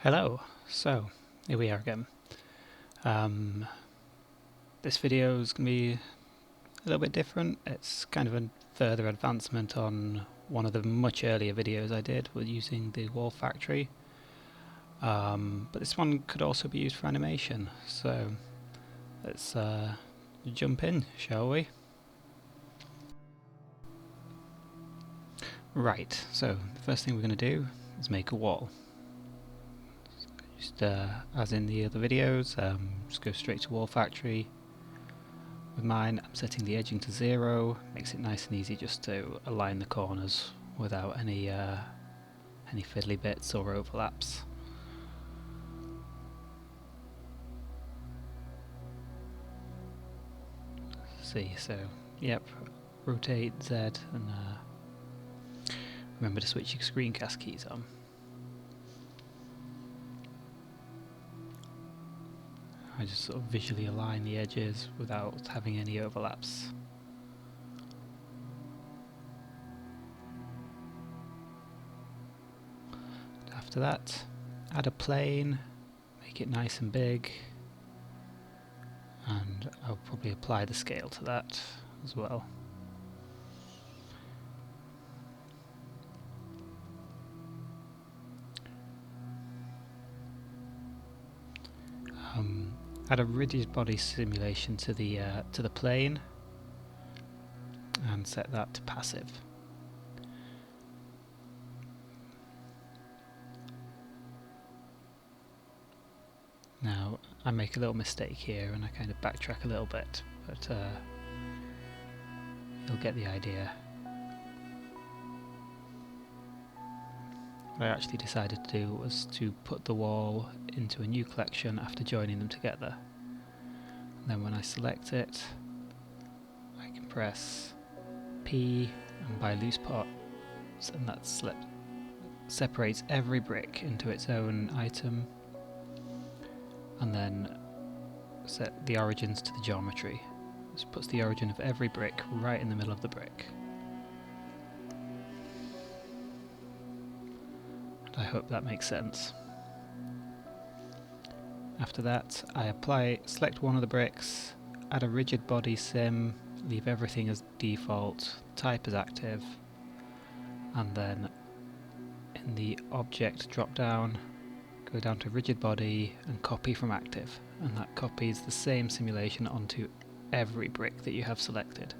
Hello, so here we are again. This video is going to be a little bit different. It's kind of a further advancement on one of the much earlier videos I did with using the wall factory. But this one could also be used for animation, so let's jump in, shall we? Right, so the first thing we're going to do is make a wall. Just as in the other videos, just go straight to wall factory. With mine, I'm setting the edging to 0, makes it nice and easy just to align the corners without any fiddly bits or overlaps. See, so yep, rotate Z and remember to switch your screencast keys on. I just sort of visually align the edges without having any overlaps. After that, add a plane, make it nice and big, and I'll probably apply the scale to that as well. Add a rigid body simulation to the plane and set that to passive. Now I make a little mistake here and I kind of backtrack a little bit, but you'll get the idea. What I actually decided to do was to put the wall into a new collection after joining them together. And then when I select it, I can press P and buy loose parts, and that separates every brick into its own item, and then set the origins to the geometry. This puts the origin of every brick right in the middle of the brick. I hope that makes sense. After that, I select one of the bricks, add a rigid body sim, leave everything as default, type as active, and then in the object drop down, go down to rigid body and copy from active, and that copies the same simulation onto every brick that you have selected.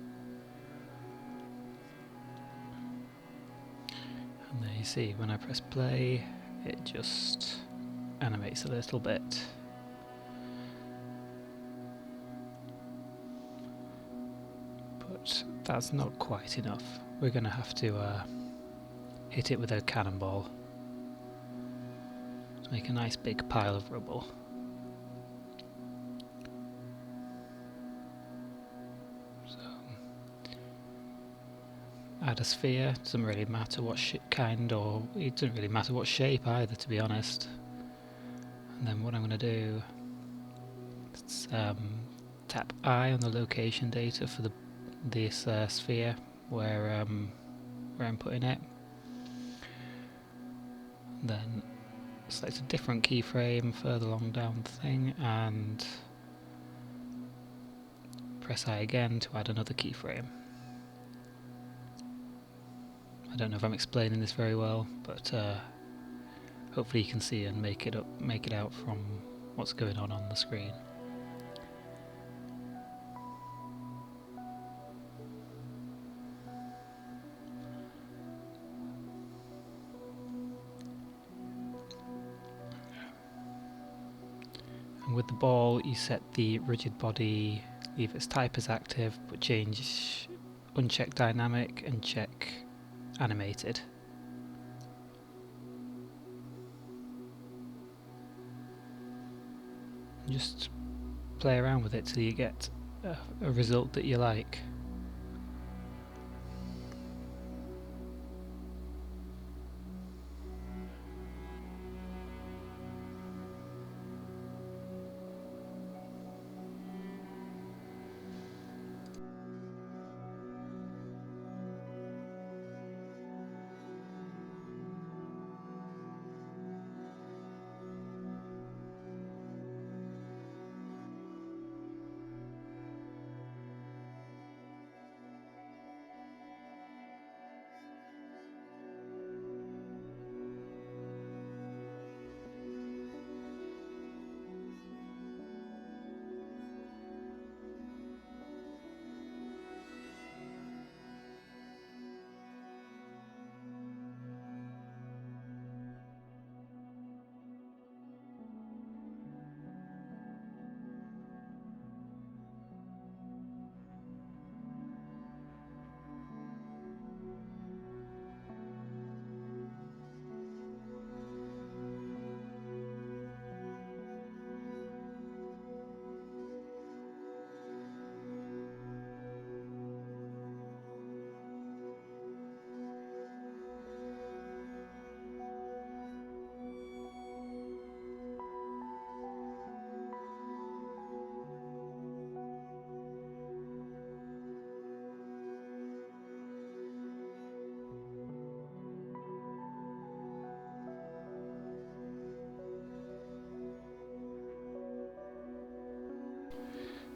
And there you see, when I press play, it just animates a little bit. But that's not quite enough. We're going to have to hit it with a cannonball to make a nice big pile of rubble. Add a sphere, doesn't really matter what kind, or it doesn't really matter what shape either, to be honest. And then what I'm going to do is tap I on the location data for this sphere where I'm putting it. Then select a different keyframe further along down the thing and press I again to add another keyframe. I don't know if I'm explaining this very well, but hopefully you can see and make it out from what's going on the screen. And with the ball, you set the rigid body, leave its type as active, but uncheck dynamic and check animated. Just play around with it till you get a result that you like.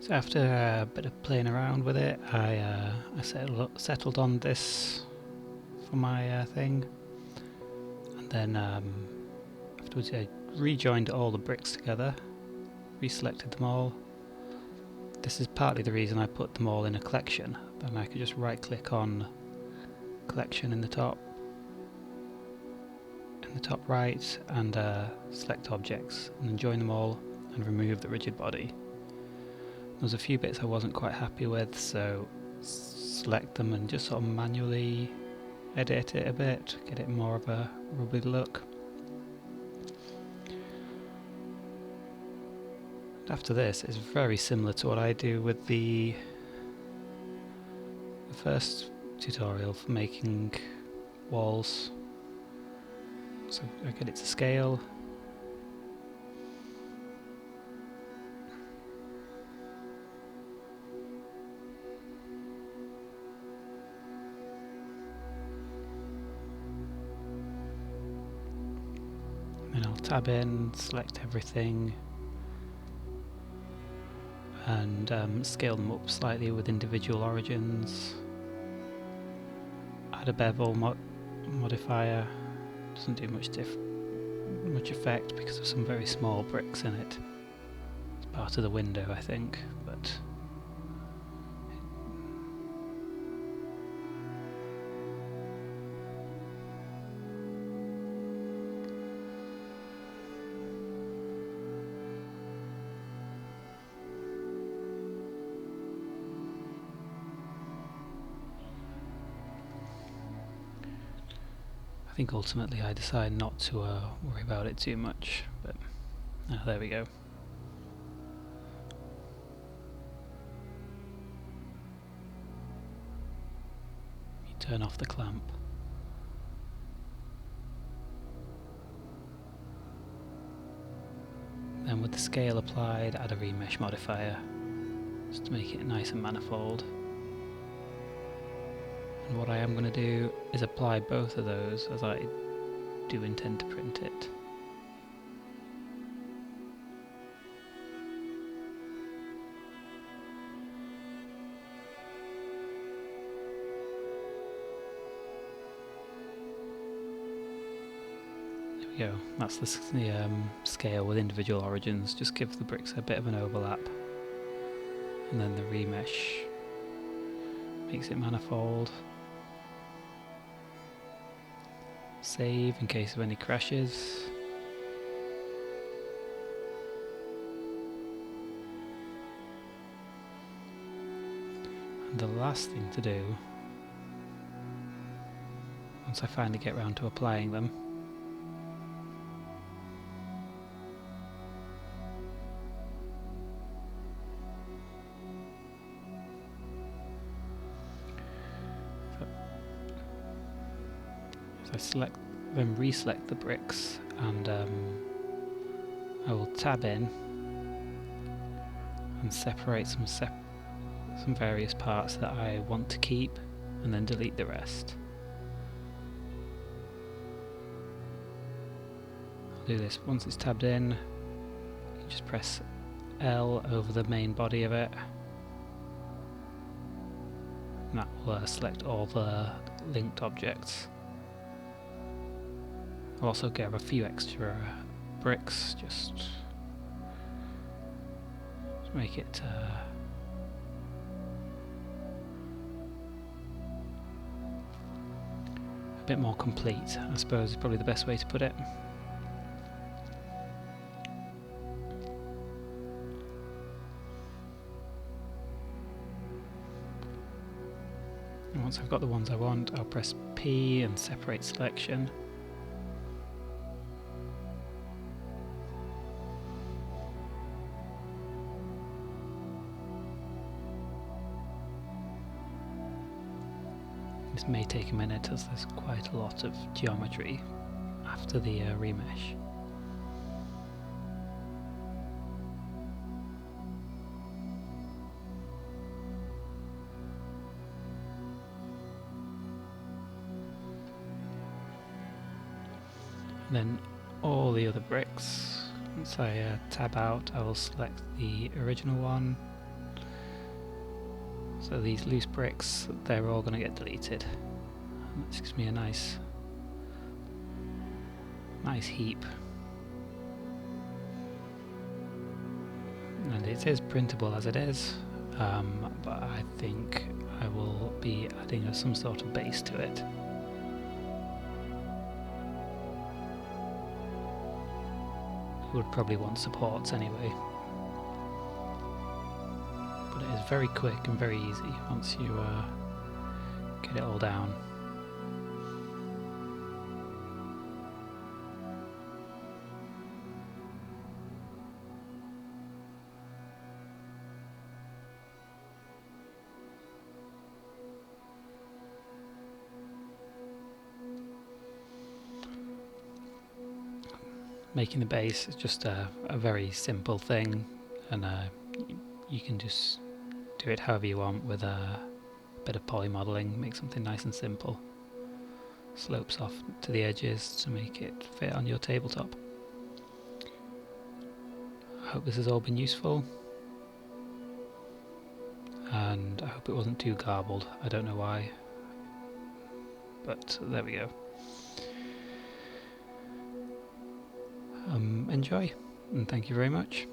So after a bit of playing around with it, I settled on this for my thing, and then afterwards I rejoined all the bricks together, reselected them all. This is partly the reason I put them all in a collection. Then I could just right click on collection in the top right, and select objects, and then join them all and remove the rigid body. There's a few bits I wasn't quite happy with, so select them and just sort of manually edit it a bit, get it more of a rubbly look. After this, it's very similar to what I do with the first tutorial for making walls. So I get it to scale. Then I'll tab in, select everything, and scale them up slightly with individual origins. Add a bevel modifier. Doesn't do much effect because of some very small bricks in it. It's part of the window, I think, but I think ultimately I decide not to worry about it too much, but there we go. You turn off the clamp. Then with the scale applied, add a remesh modifier, just to make it nice and manifold. And what I am going to do is apply both of those, as I do intend to print it. There we go, that's the scale with individual origins. Just give the bricks a bit of an overlap, and then the remesh makes it manifold. Save in case of any crashes. And the last thing to do, once I finally get around to applying them, I select, then reselect the bricks, and I will tab in and separate some various parts that I want to keep, and then delete the rest. I'll do this once it's tabbed in. You just press L over the main body of it, and that will select all the linked objects. I'll also get a few extra bricks just to make it a bit more complete, I suppose is probably the best way to put it. And once I've got the ones I want, I'll press P and separate selection. This may take a minute as there's quite a lot of geometry after the remesh. Then all the other bricks, once I tab out, I will select the original one, So these loose bricks, they're all going to get deleted. And this gives me a nice heap. And it is printable as it is, but I think I will be adding some sort of base to it. Would probably want supports anyway. But it is very quick and very easy once you get it all down. Making the base is just a very simple thing, and you can just do it however you want with a bit of poly modelling, make something nice and simple. Slopes off to the edges to make it fit on your tabletop. I hope this has all been useful, and I hope it wasn't too garbled. I don't know why, but there we go. Enjoy, and thank you very much.